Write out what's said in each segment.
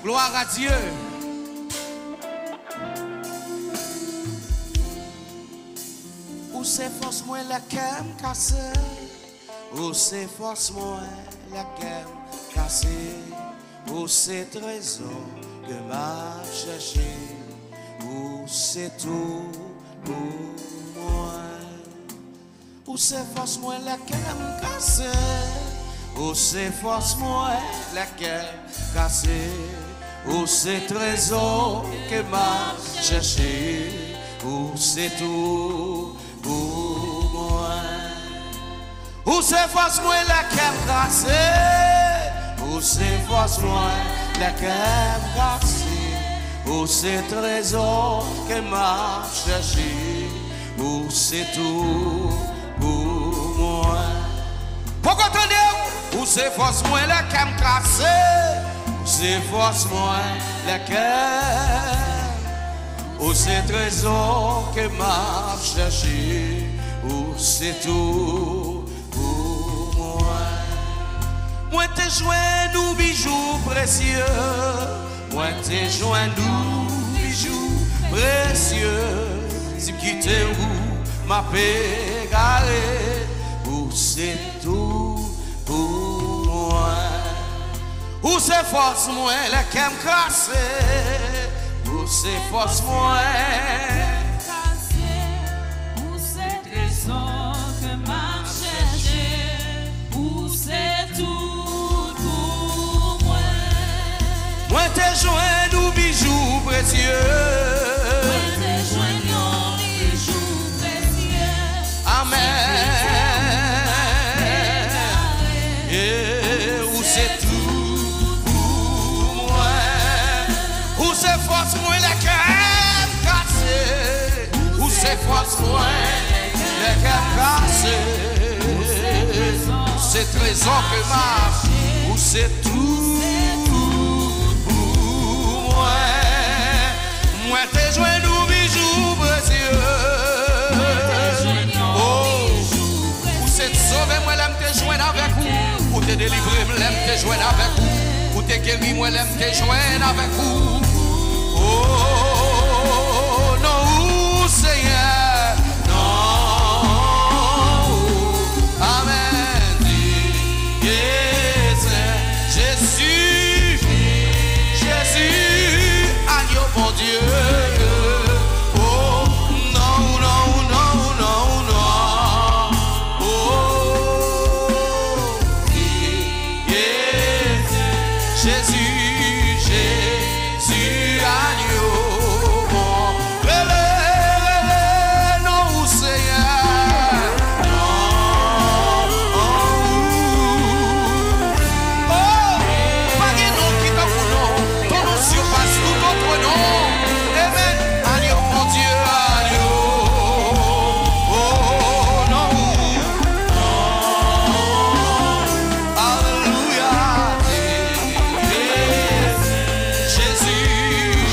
Gloire à Dieu. Où c'est force moi la cam cassée. Où c'est force moi la cam cassée. Où c'est trésor que m'a cherché. Où c'est tout pour moi. Où c'est force moi la cam cassée. Où c'est force moi la cam cassée. Où c'est trésor que m'a cherché. Où c'est tout pour moi. Où c'est force moi la cam cassée. Où c'est force moi la cam cassée. Où c'est trésor que m'a cherché. Où c'est tout pour moi. Pourquoi attendez-vous? Où c'est force moi la cam cassée. Où c'est force moi la cam. Où c'est trésor que m'a cherché. Où c'est tout pour moi. Moi t'ai joint nous bijoux précieux. Moi t'ai joint nous bijoux précieux. Si quitter où m'a pégaré. Où c'est tout pour moi. Où c'est force moi la cam cassée. Où c'est force moi. Où c'est trésor que m'a cherché. Où c'est tout pour moi. Moi t'ai joint nous bijoux précieux. Moi t'ai joint nos bijoux précieux. Amen. Et où c'est tout pour moi. Où c'est force moi la cam cassée. Où c'est force moi la cam cassée. C'est trésor que marche. Où c'est tout pour moi. Moi t'ai joint nous bijoux précieux. Où c'est sauvé moi l'aime te joindre avec vous. Où t'es délivré moi l'aime te joindre avec vous. Où t'es guéri moi l'aime te joindre avec vous. Oh non Seigneur. Non. Amen. Yes. Jésus. Jésus. Agneau mon Dieu. Oh non, non, non, non, non. Oh yes. Jésus, Jésus, agneau mon. Non, Seigneur. Non. Oh, pas de nom qui t'a pour nom. Ton nom surpasse tout autre nom. Amen. Agneau mon Dieu, agneau. Oh non. Alléluia. Jésus,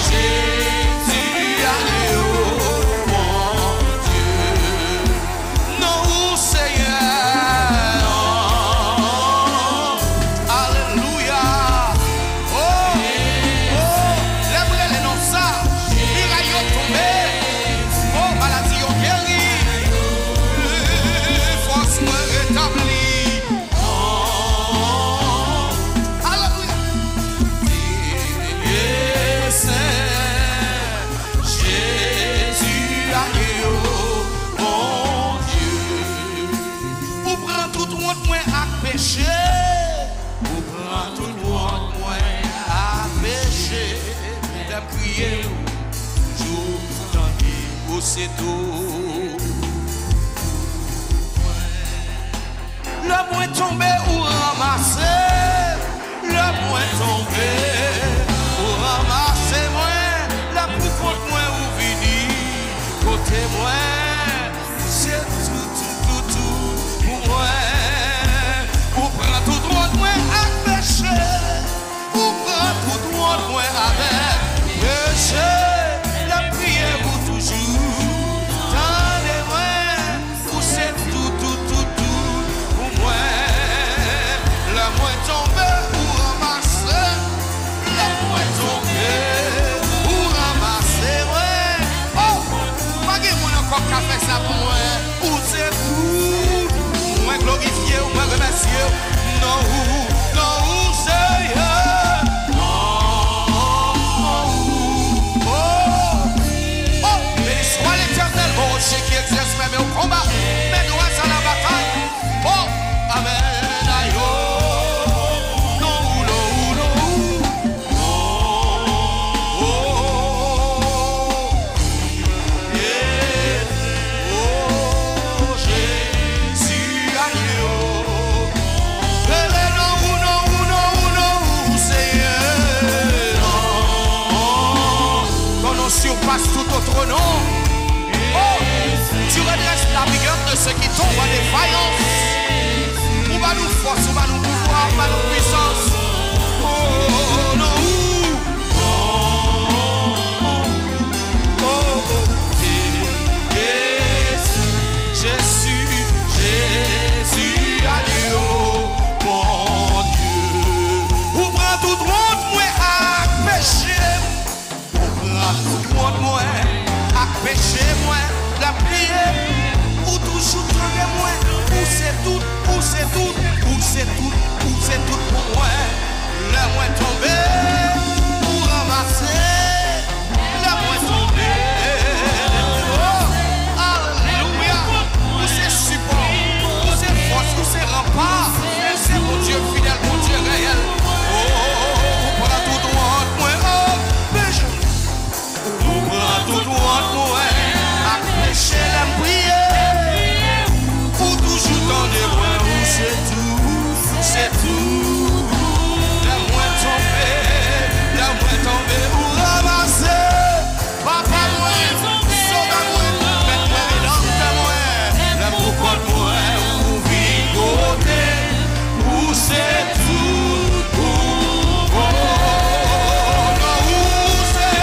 Jésus, agneau mon Dieu. Non, Seigneur. Non. Alléluia. Oh, lève les noms ça. Miraille ont tombé. Oh, maladie ont guéri. Force moi rétablie. Oh, alléluia. Yes, Jésus, agneau, mon Dieu. Ou prend tout le monde moins à pécher. Ou prend tout le monde moins à pécher. La prière, toujours dans où c'est tout. Le moins tombé ou ramassé. Le moins tombé ou ramassé moins. La plus contre moins ou vini. Côté moins. C'est tout pour moi. Ou prend tout droit moins à pécher. Ou prend tout droit moins avec péché. La prière pour toujours. Tendez-moi. Ou c'est tout pour moi. La moi cieux. Non, Seigneur. Béni soit l'Éternel, mon rocher qui exerce même au combat, mais nous à la bataille. Oh, amen. Aïe, oh. Non, Jésus, aïe, oh. Surpasse tout autre nom. Oh, tu redresses la rigueur de ceux qui tombent en défaillance. On va nous force, on va nous pouvoir, on va nous puissance. Oh, non. Jésus, adieu, mon Dieu. Ouvre tout droit, moi à péché. Tout le monde moi, à pécher moi, la prière, ou toujours trouver moi, ou c'est tout, ou c'est tout, ou c'est tout, ou c'est tout pour moi. Le moins tombé, pour ramasser, le moins tombé. Oh, alléluia, ou c'est support, ou c'est force, ou c'est rempart, c'est mon Dieu fidèle, mon Dieu réel. Oh, pour la tout droit, moi, oh, péché. Tout droit, moi, à pécher la prière, ou toujours dans des loin où c'est tout, la moins tombée, ou ramasser, papa moi, sauve moi, mets-moi dans moi, la pourquoi moi, ou vigoter, ou c'est tout, oh, non, où c'est.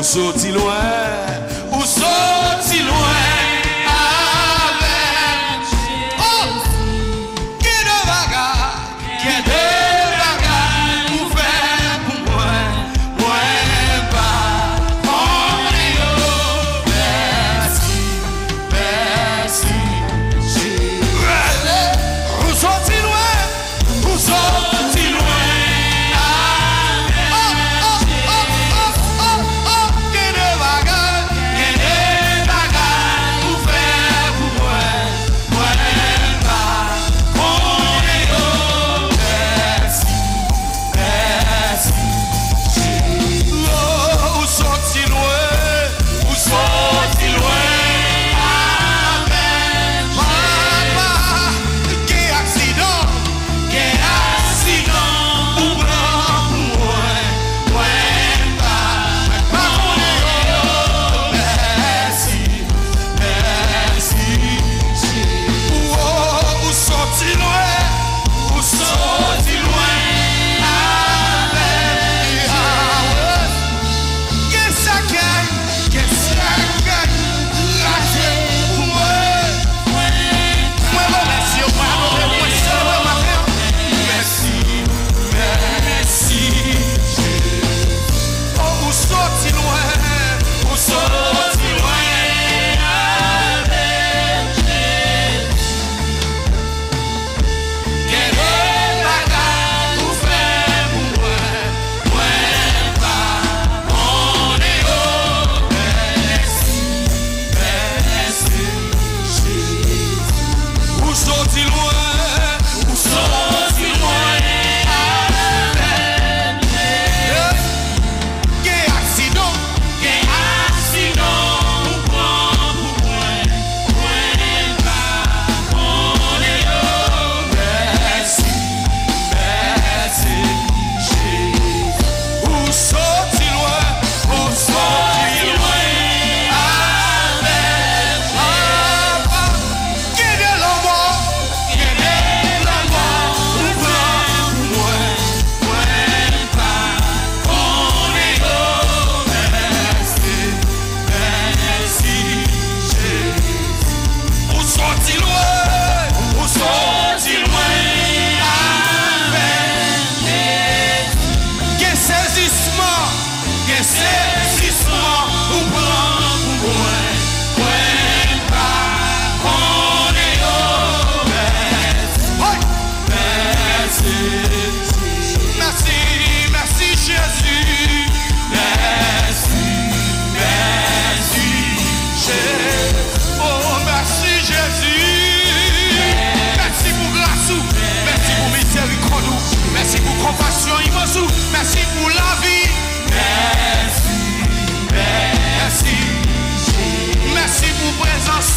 Sorti loin, ou sorti loin avec. Oh, quel de bagarre, ou faire pour moi, moi pas. Oh, merci, merci. Ou sorti loin, ou sorti loin. Quel de bagarre.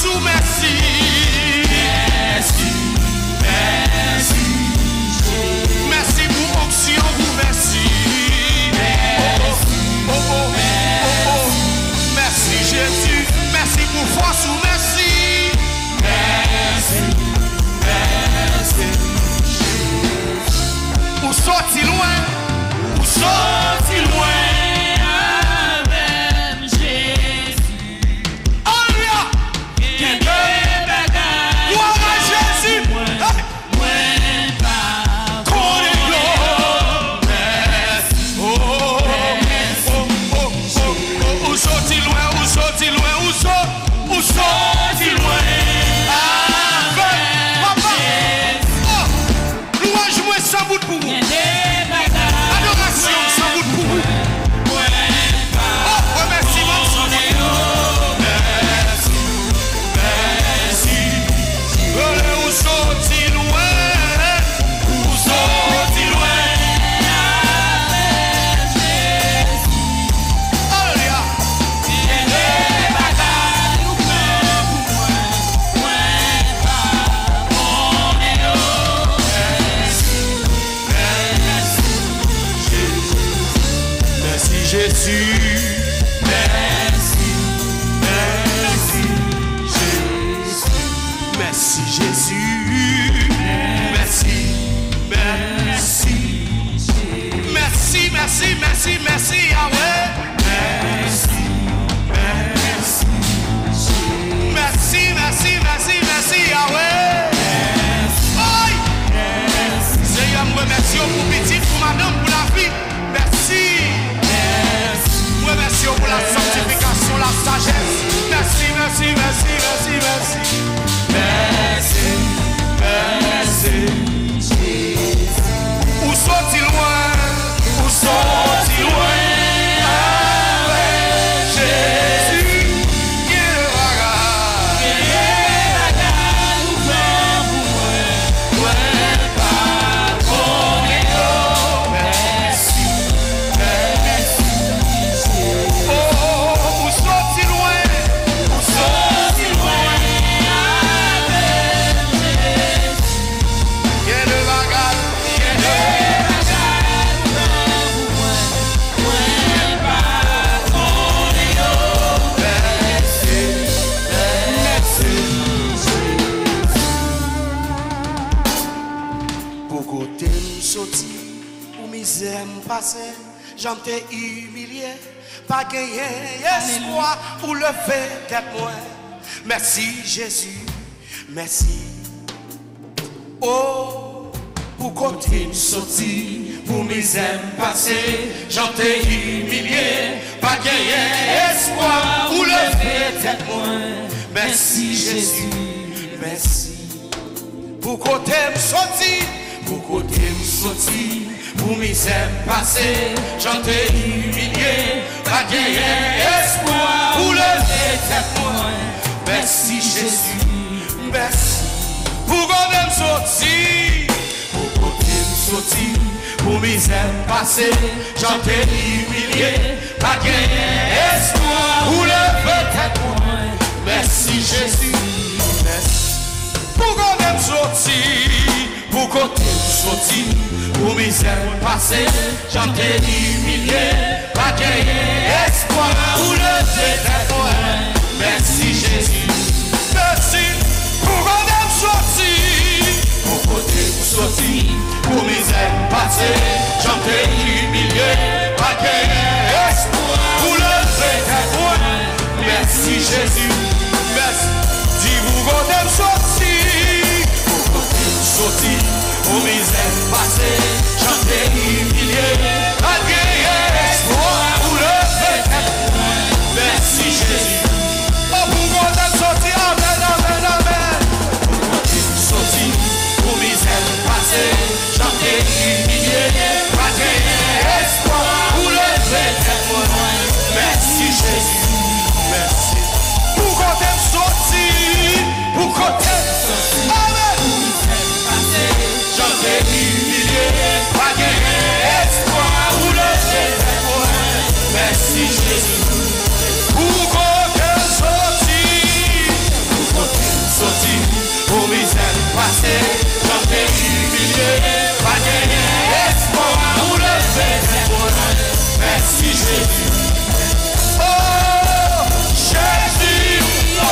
ou merci. Merci, merci, Merci pour onction, vous merci. Oh, oh, oh, oh, oh. Merci Jésus, merci pour force ou merci. merci, merci. Ou sorti loin, ou sorti loin. Avec Jésus. Alléluia. Gen de bagay. Gloire à Jésus. Hey. Mwen pa Oh, oh, oh, oh, oh, oh. Ou sorti loin, ou sorti loin, ou sorti loin. Avec papa. Oh, louange moi sans bout pour vous. Gen de bagay. Adoration sans bout pour vous. Mwen pa Oh, remerciement sans bout pour vous. Merci, merci. Allez, ou sorti loin, ou sorti loin. Alléluia. Gen de bagay ou plan pou mwen. Mwen pa konen yo. Merci Jésus. Merci, Merci Jésus. Merci Jésus. Merci. Merci. Merci, merci, merci, merci Yahweh. Merci. Merci. Merci, merci, merci, merci Yahweh. Aïe. Seigneur, me remercie pour petit, pour madame, pour la vie. Merci. Me remercie pour la sanctification, la sagesse. Merci, merci, merci, merci, merci. Merci, merci. Où sorti loin, où sorti loin. Avec Jésus, il est bagage. bagay ou plan pou mwen. Mwen pa konen yo. Merci, merci. Oh, où sorti loin, où sorti loin. Avec Jésus. Il est le bagage, il est le Pour côté me sorti, pour misère me passer, j'en t'ai humilié, pas gagné espoir pour le fait tête moi. Merci Jésus, merci. Oh, pour côté me sorti, pour misère me passer, j'en t'ai humilié, pas gagné espoir pour le fait tête moi. Merci Jésus, merci. Pour côté me sorti, pour côté me sorti, pour misère passé, j'en t'ai humilié, pas gagné espoir, pour lever tête moi. Merci Jésus, merci. Pour côté me sorti, pour côté me sorti, pour misère passé, j'en t'ai humilié, pas gagné espoir, pour lever tête moi. Merci Jésus, merci. Pour qu'on aime sortir, pour côté sortir, pour misère passé, j'en t'ai humilié, pas gagné espoir, pour le détruire. Merci Jésus, merci. Pour qu'on aime sortir, pour côté sortir, pour misère passé, j'en t'ai humilié, pas gagné espoir, pour le détruire. Merci Jésus, merci. Dis-vous qu'on aime sortir. Sorti, au misère passé, j'en t'ai humilié, malgré espoir, pour le fait. Merci Jésus, oh pour qu'on a sorti. passé, chanter humilié, pas gagner espoir ou le fait. Merci Jésus. Oh, Jésus, oh,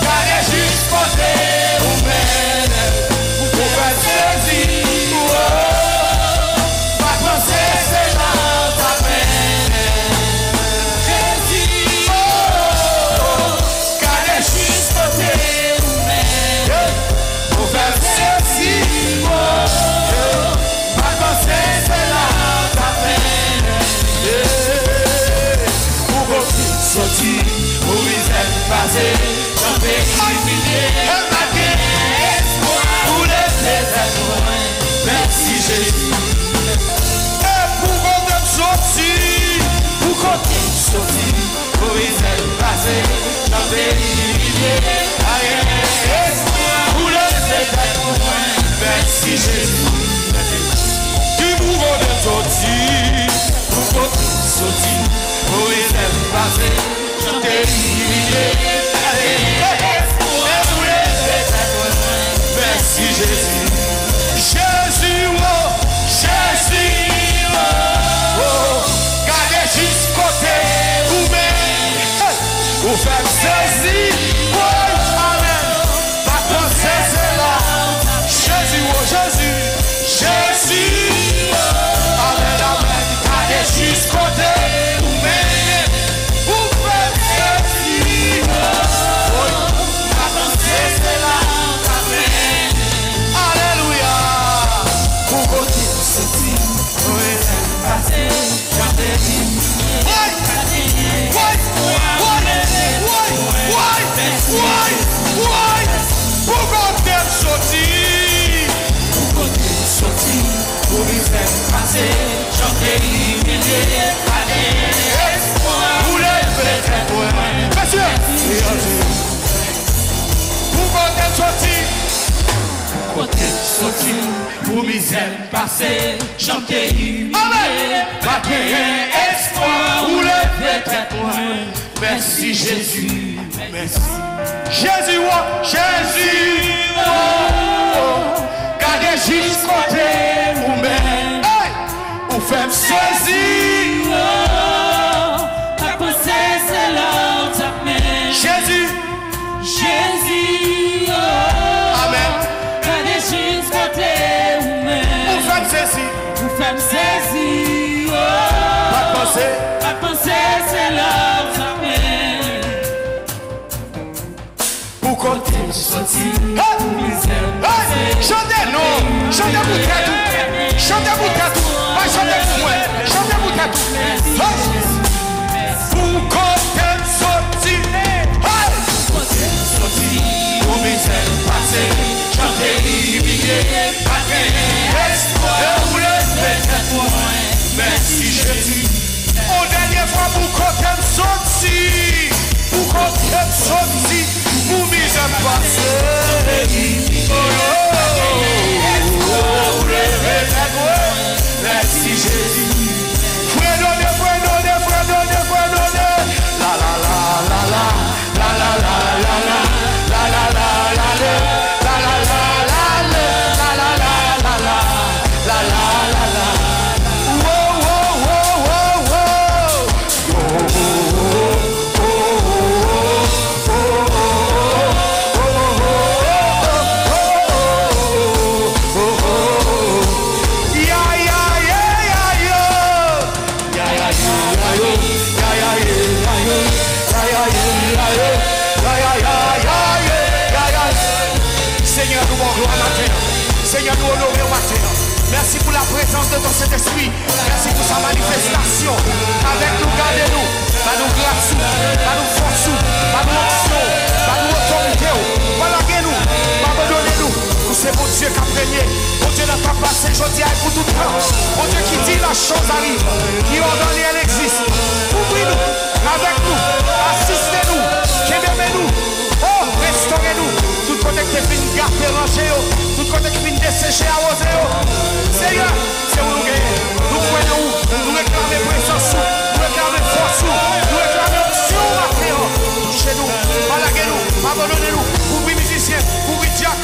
car les justes côté ou mène, vous pouvez saisir, oh, pas penser c'est là ta peine. Jésus, oh, car les justes côté ou mène, vous pouvez saisir, oh, pas penser c'est là ta peine. Pour votre sortie, pour les êtes passés, chanter humilié, marquer espoir, pour les êtes loin. Merci Jésus. Et pour votre sortie, pour votre sortie, pour les êtes passés, chanter humilié, marquer espoir, pour les êtes loin. Merci Jésus. Du pour votre sortie, pour votre sortie, pour les êtes passés, chanter humilié, merci Jésus. Jésus, oh, Jésus, oh, oh, gardez juste côté vous-même, vous faites saisir, oh, amen, pas penser c'est là, Jésus, oh, Jésus, Jésus, oh, amen, amen, gardez juste côté vous-même, vous faites saisir, oh, pas penser c'est là, amen. Alléluia. Pour côté sorti, pour les passer, chanter. Pour côté sorti, pour côté sorti, pour les passer, chanter, humilier, aller, espoir, pour les peut-être. Monsieur, pour côté sorti. Côté sorti, pour misère passée, chanter humilié, marquer espoir, ou le peut-être loin. Merci Jésus, merci. Jésus, oh, Jésus, oh, oh, gardez juste côté vous-même, hey, vous faites saisir, oh, à penser c'est là ta main. Jésus, Jésus, oh, amen. gardez juste côté vous-même. Vous faites saisir, Vous faites saisir, oh, pas penser. à penser c'est là ta main. Pour côté Sorti, hey, misère hey, passée, chantez non, chantez pour tête, chantez pour tête, pas chantez pour moi, chantez pour tête. Hey. Pour côté sorti, hey. côté sorti, Pour misère passée, chanter humilié, marquer espoir, pour le peut-être loin. Merci Jésus. Au dernier fois pour côté sorti, pour côté sorti, pour misère passée. Merci Jésus. Frère donné, frère donné, frère donné, frère donné. La la la la la, la la la la la, la la la la la, la la la la la, la la la la la, la la la la. Whoa whoa whoa whoa Seigneur, nous rendons gloire matin. Seigneur, nous honorons matin. Merci pour la présence de ton Saint-Esprit. Merci pour sa manifestation. Avec nous, gardez-nous. Pas nous grâce, pas nous force, pas nous action, pas nous autorité. Voilà, nous, pas abandonnez-nous. Nous, c'est mon Dieu qui a régné. Mon Dieu n'a pas passé, je dis pour tout le temps. Mon Dieu qui dit la chose arrive, qui ordonne et elle existe. Ouvrez-nous, avec nous, assistez-nous, aimez-nous. Oh, restaurez-nous. Tout côté qui finit de garder rangé, tout côté qui finit de dessécher arrosé. Seigneur, c'est où nous gagnons. Nous prenons, nous réclamons présence, nous réclamons force, nous réclamons option à faire. Touchez-nous, malaguez-nous, abandonnez-nous. Ouvrez musiciens, ouvrez diacres,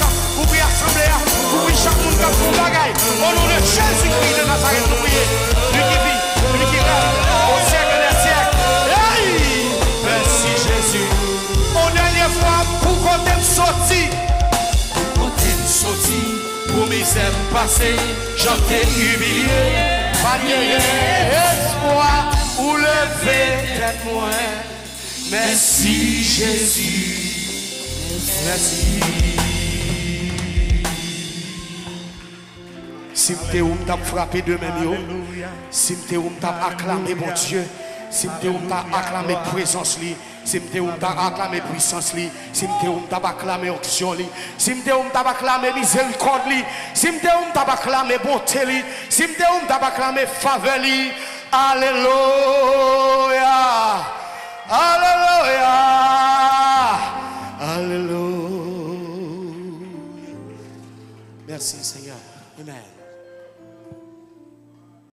Jésus-Christ de Nazareth, nous prions. Lui qui vit, lui qui règne au siècle des siècles. Hey! Merci Jésus. Une dernière fois, pour qu'on t'aime sorti. Pour t'aime sorti. Pour misère passée, j'en t'ai humilié. Malgré espoir, ou lever tête moins. Merci Jésus. Merci. Si m'te ou m't'a frappé de même yo, si m'te ou m't'a acclamé mon Dieu, si m'te ou m't'a acclamé présence li, si m'te ou m't'a acclamé puissance li, si m'te ou m't'a acclamé onction li, si m'te ou m't'a acclamé miséricorde li, si m'te ou m't'a acclamé bonté li, si m'te ou m't'a acclamé faveur li, alléluia.